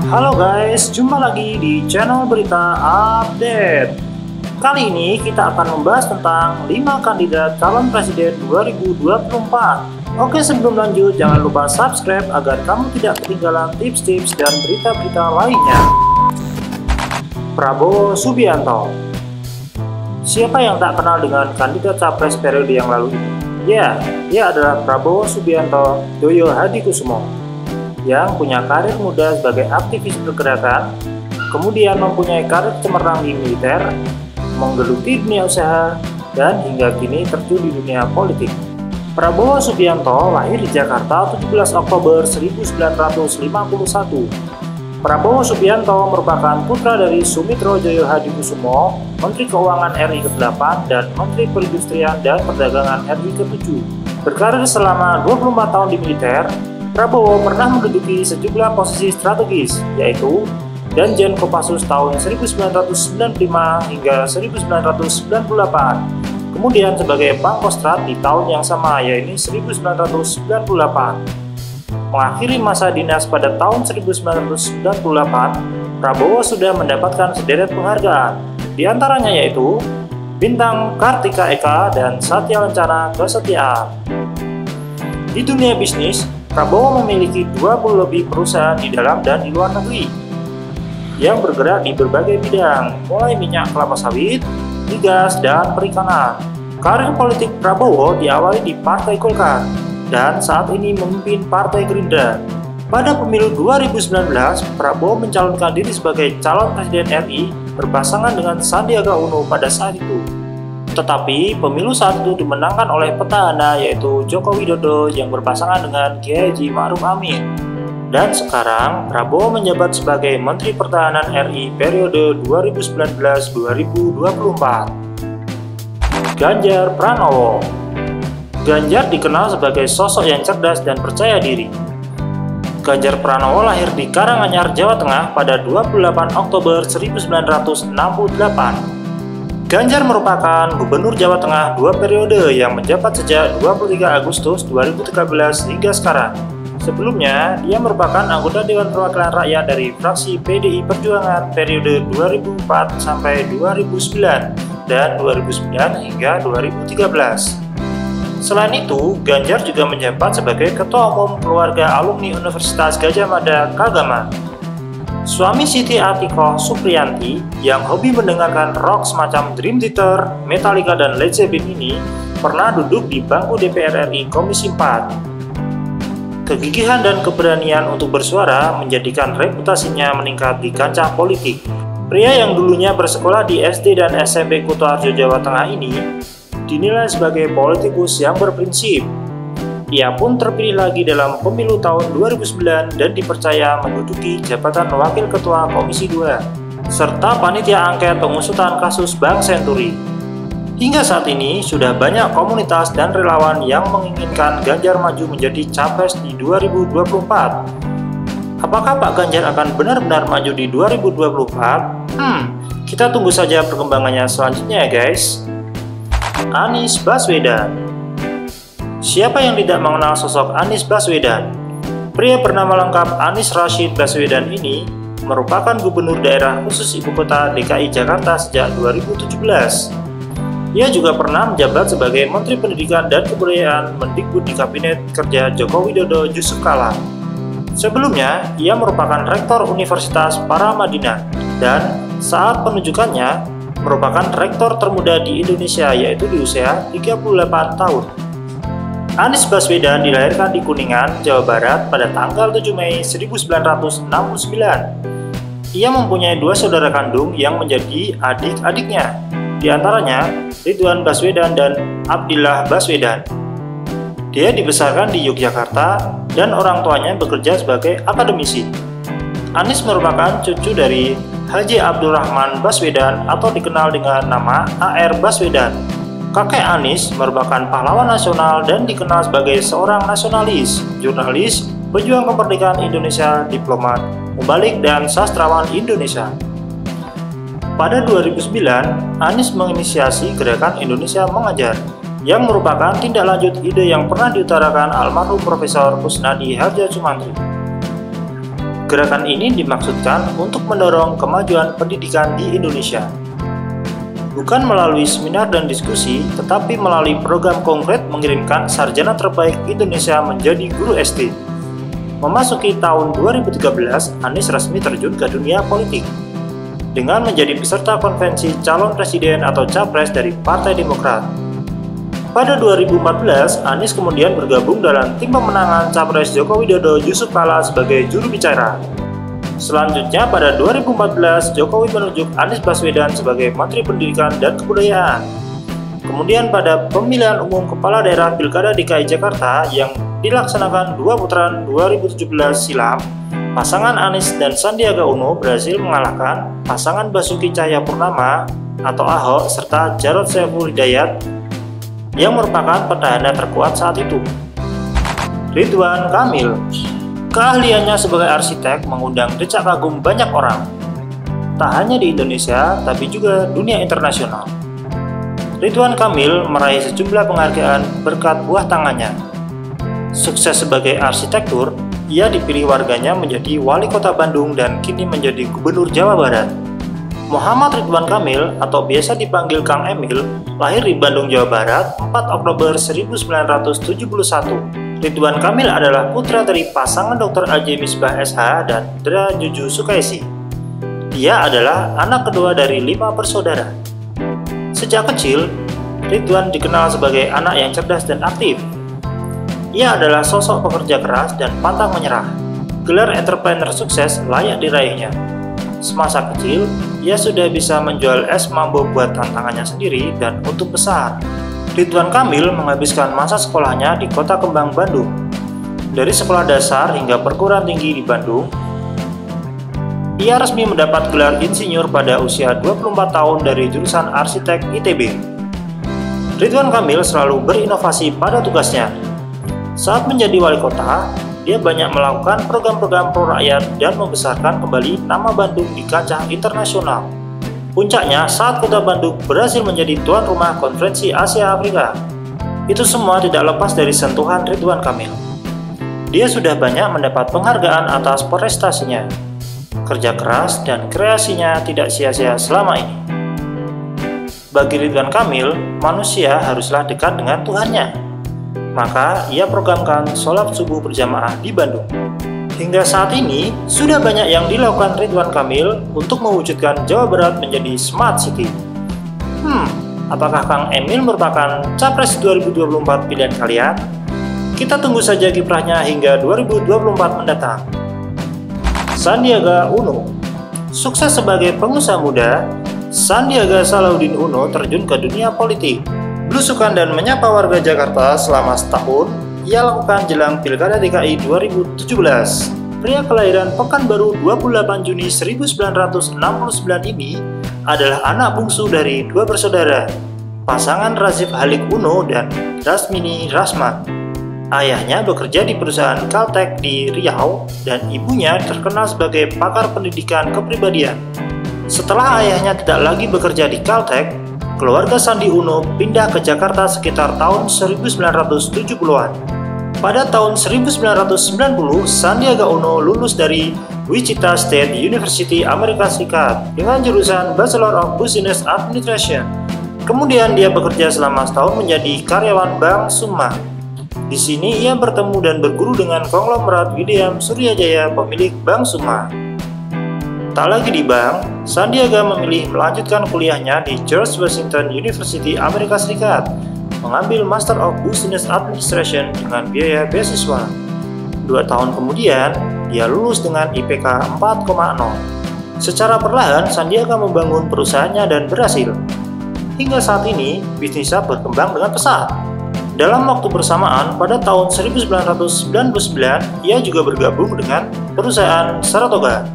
Halo guys, jumpa lagi di channel Berita Update. Kali ini kita akan membahas tentang 5 kandidat calon presiden 2024. Oke, sebelum lanjut jangan lupa subscribe agar kamu tidak ketinggalan tips-tips dan berita-berita lainnya. Prabowo Subianto. Siapa yang tak kenal dengan kandidat capres periode yang lalu ini? Ya, dia adalah Prabowo Subianto Joyo Hadikusumo, yang punya karir muda sebagai aktivis pergerakan, kemudian mempunyai karir cemerlang di militer, menggeluti dunia usaha, dan hingga kini terjun di dunia politik. Prabowo Subianto lahir di Jakarta 17 Oktober 1951. Prabowo Subianto merupakan putra dari Sumitro Joyo Hadikusumo, Menteri Keuangan RI ke-8 dan Menteri Perindustrian dan Perdagangan RI ke-7. Berkarir selama 24 tahun di militer, Prabowo pernah menduduki sejumlah posisi strategis, yaitu Danjen Kopassus tahun 1995 hingga 1998, kemudian sebagai Pangkostrat di tahun yang sama, yaitu 1998. Mengakhiri masa dinas pada tahun 1998, Prabowo sudah mendapatkan sederet penghargaan, di antaranya yaitu Bintang Kartika Eka dan Satya Lencana Kesetiaan. Di dunia bisnis, Prabowo memiliki 20 lebih perusahaan di dalam dan di luar negeri yang bergerak di berbagai bidang, mulai minyak kelapa sawit, migas, dan perikanan. Karir politik Prabowo diawali di Partai Golkar dan saat ini memimpin Partai Gerindra. Pada pemilu 2019, Prabowo mencalonkan diri sebagai calon presiden RI berpasangan dengan Sandiaga Uno pada saat itu. Tetapi pemilu saat itu dimenangkan oleh petahana yaitu Joko Widodo yang berpasangan dengan Kiai Haji Ma'ruf Amin. Dan sekarang Prabowo menjabat sebagai Menteri Pertahanan RI periode 2019-2024. Ganjar Pranowo. Ganjar dikenal sebagai sosok yang cerdas dan percaya diri. Ganjar Pranowo lahir di Karanganyar, Jawa Tengah pada 28 Oktober 1968. Ganjar merupakan Gubernur Jawa Tengah 2 periode yang menjabat sejak 23 Agustus 2013 hingga sekarang. Sebelumnya, dia merupakan anggota Dewan Perwakilan Rakyat dari fraksi PDI Perjuangan periode 2004 sampai 2009 dan 2009 hingga 2013. Selain itu, Ganjar juga menjabat sebagai Ketua Umum Keluarga Alumni Universitas Gadjah Mada Kagama. Suami Siti Atikoh Supriyanti yang hobi mendengarkan rock semacam Dream Theater, Metallica, dan Led Zeppelin ini pernah duduk di bangku DPR RI Komisi 4. Kegigihan dan keberanian untuk bersuara menjadikan reputasinya meningkat di kancah politik. Pria yang dulunya bersekolah di SD dan SMP Kutoarjo, Jawa Tengah ini dinilai sebagai politikus yang berprinsip. Ia pun terpilih lagi dalam pemilu tahun 2009 dan dipercaya menduduki jabatan Wakil Ketua Komisi 2, serta panitia angket pengusutan kasus Bank Senturi. Hingga saat ini, sudah banyak komunitas dan relawan yang menginginkan Ganjar maju menjadi capres di 2024. Apakah Pak Ganjar akan benar-benar maju di 2024? Kita tunggu saja perkembangannya selanjutnya ya guys. Anies Baswedan. Siapa yang tidak mengenal sosok Anies Baswedan? Pria bernama lengkap Anies Rashid Baswedan ini merupakan Gubernur Daerah Khusus Ibu Kota DKI Jakarta sejak 2017. Ia juga pernah menjabat sebagai Menteri Pendidikan dan Kebudayaan Mendikbud di Kabinet Kerja Joko Widodo Yusuf Kala. Sebelumnya, ia merupakan Rektor Universitas Paramadina dan saat penunjukannya merupakan rektor termuda di Indonesia yaitu di usia 38 tahun. Anies Baswedan dilahirkan di Kuningan, Jawa Barat pada tanggal 7 Mei 1969. Ia mempunyai 2 saudara kandung yang menjadi adik-adiknya, di antaranya Ridwan Baswedan dan Abdillah Baswedan. Dia dibesarkan di Yogyakarta dan orang tuanya bekerja sebagai akademisi. Anies merupakan cucu dari Haji Abdurrahman Baswedan atau dikenal dengan nama A.R. Baswedan. Kakek Anies merupakan pahlawan nasional dan dikenal sebagai seorang nasionalis, jurnalis, pejuang kemerdekaan Indonesia, diplomat, mubalik, dan sastrawan Indonesia. Pada 2009, Anies menginisiasi Gerakan Indonesia Mengajar, yang merupakan tindak lanjut ide yang pernah diutarakan almarhum Profesor Kusnadi Harjasumantri. Gerakan ini dimaksudkan untuk mendorong kemajuan pendidikan di Indonesia. Bukan melalui seminar dan diskusi, tetapi melalui program konkret mengirimkan sarjana terbaik Indonesia menjadi guru SD. Memasuki tahun 2013, Anies resmi terjun ke dunia politik dengan menjadi peserta konvensi calon presiden atau capres dari Partai Demokrat. Pada 2014, Anies kemudian bergabung dalam tim pemenangan Capres Joko Widodo Yusuf Kala sebagai juru bicara. Selanjutnya pada 2014, Jokowi menunjuk Anies Baswedan sebagai Menteri Pendidikan dan Kebudayaan. Kemudian pada pemilihan umum kepala daerah Pilkada DKI Jakarta yang dilaksanakan 2 putaran 2017 silam, pasangan Anies dan Sandiaga Uno berhasil mengalahkan pasangan Basuki Cahayapurnama atau Ahok serta Jarod Saiful Hidayat yang merupakan petahana terkuat saat itu. Ridwan Kamil, keahliannya sebagai arsitek mengundang decak kagum banyak orang, tak hanya di Indonesia tapi juga dunia internasional. Ridwan Kamil meraih sejumlah penghargaan berkat buah tangannya. Sukses sebagai arsitektur, ia dipilih warganya menjadi wali kota Bandung dan kini menjadi gubernur Jawa Barat. Muhammad Ridwan Kamil atau biasa dipanggil Kang Emil, lahir di Bandung, Jawa Barat, 4 Oktober 1971. Ridwan Kamil adalah putra dari pasangan Dr. A.J. Misbah SH dan Dra Juju Sukaisi. Dia adalah anak kedua dari 5 bersaudara. Sejak kecil, Ridwan dikenal sebagai anak yang cerdas dan aktif. Ia adalah sosok pekerja keras dan pantang menyerah. Gelar entrepreneur sukses layak diraihnya. Semasa kecil, ia sudah bisa menjual es mambo buatan tangannya sendiri dan untung besar. Ridwan Kamil menghabiskan masa sekolahnya di Kota Kembang, Bandung. Dari sekolah dasar hingga perguruan tinggi di Bandung, ia resmi mendapat gelar insinyur pada usia 24 tahun dari jurusan arsitek ITB. Ridwan Kamil selalu berinovasi pada tugasnya. Saat menjadi wali kota, dia banyak melakukan program-program pro rakyat dan membesarkan kembali nama Bandung di kancah internasional. Puncaknya saat kota Bandung berhasil menjadi tuan rumah konferensi Asia Afrika. Itu semua tidak lepas dari sentuhan Ridwan Kamil. Dia sudah banyak mendapat penghargaan atas prestasinya. Kerja keras dan kreasinya tidak sia-sia selama ini. Bagi Ridwan Kamil, manusia haruslah dekat dengan Tuhannya. Maka ia programkan sholat subuh berjamaah di Bandung. Hingga saat ini, sudah banyak yang dilakukan Ridwan Kamil untuk mewujudkan Jawa Barat menjadi Smart City. Apakah Kang Emil merupakan Capres 2024 pilihan kalian? Kita tunggu saja kiprahnya hingga 2024 mendatang. Sandiaga Uno. Sukses sebagai pengusaha muda, Sandiaga Salahuddin Uno terjun ke dunia politik. Belusukan dan menyapa warga Jakarta selama setahun, ia lakukan jelang Pilkada DKI 2017. Pria kelahiran Pekanbaru 28 Juni 1969 ini adalah anak bungsu dari 2 bersaudara, pasangan Razif Halik Uno dan Rasmini Rasman. Ayahnya bekerja di perusahaan Caltech di Riau dan ibunya terkenal sebagai pakar pendidikan kepribadian. Setelah ayahnya tidak lagi bekerja di Caltech, keluarga Sandi Uno pindah ke Jakarta sekitar tahun 1970-an. Pada tahun 1990, Sandiaga Uno lulus dari Wichita State University Amerika Serikat dengan jurusan Bachelor of Business Administration. Kemudian dia bekerja selama setahun menjadi karyawan Bank Summa. Di sini ia bertemu dan berguru dengan konglomerat William Suryajaya, pemilik Bank Summa. Tak lagi di bank, Sandiaga memilih melanjutkan kuliahnya di George Washington University Amerika Serikat, mengambil Master of Business Administration dengan biaya beasiswa. 2 tahun kemudian, dia lulus dengan IPK 4,0. Secara perlahan, Sandiaga membangun perusahaannya dan berhasil. Hingga saat ini, bisnisnya berkembang dengan pesat. Dalam waktu bersamaan, pada tahun 1999, ia juga bergabung dengan perusahaan Saratoga.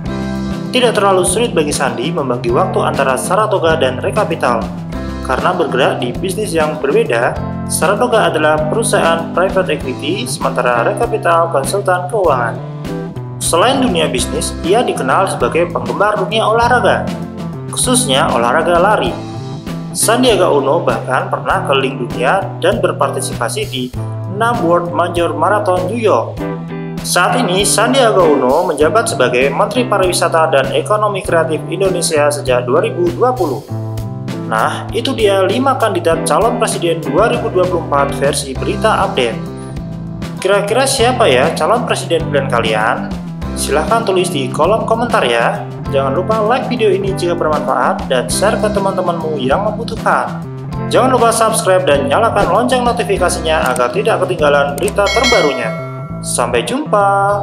Tidak terlalu sulit bagi Sandi membagi waktu antara Saratoga dan Rekapital. Karena bergerak di bisnis yang berbeda, Saratoga adalah perusahaan private equity, sementara Rekapital konsultan keuangan. Selain dunia bisnis, ia dikenal sebagai penggemar dunia olahraga, khususnya olahraga lari. Sandiaga Uno bahkan pernah keliling dunia dan berpartisipasi di 6 World Major Marathon New York. Saat ini, Sandiaga Uno menjabat sebagai Menteri Pariwisata dan Ekonomi Kreatif Indonesia sejak 2020. Nah, itu dia 5 kandidat calon presiden 2024 versi berita update. Kira-kira siapa ya calon presiden pilihan kalian? Silahkan tulis di kolom komentar ya. Jangan lupa like video ini jika bermanfaat dan share ke teman-temanmu yang membutuhkan. Jangan lupa subscribe dan nyalakan lonceng notifikasinya agar tidak ketinggalan berita terbarunya. Sampai jumpa.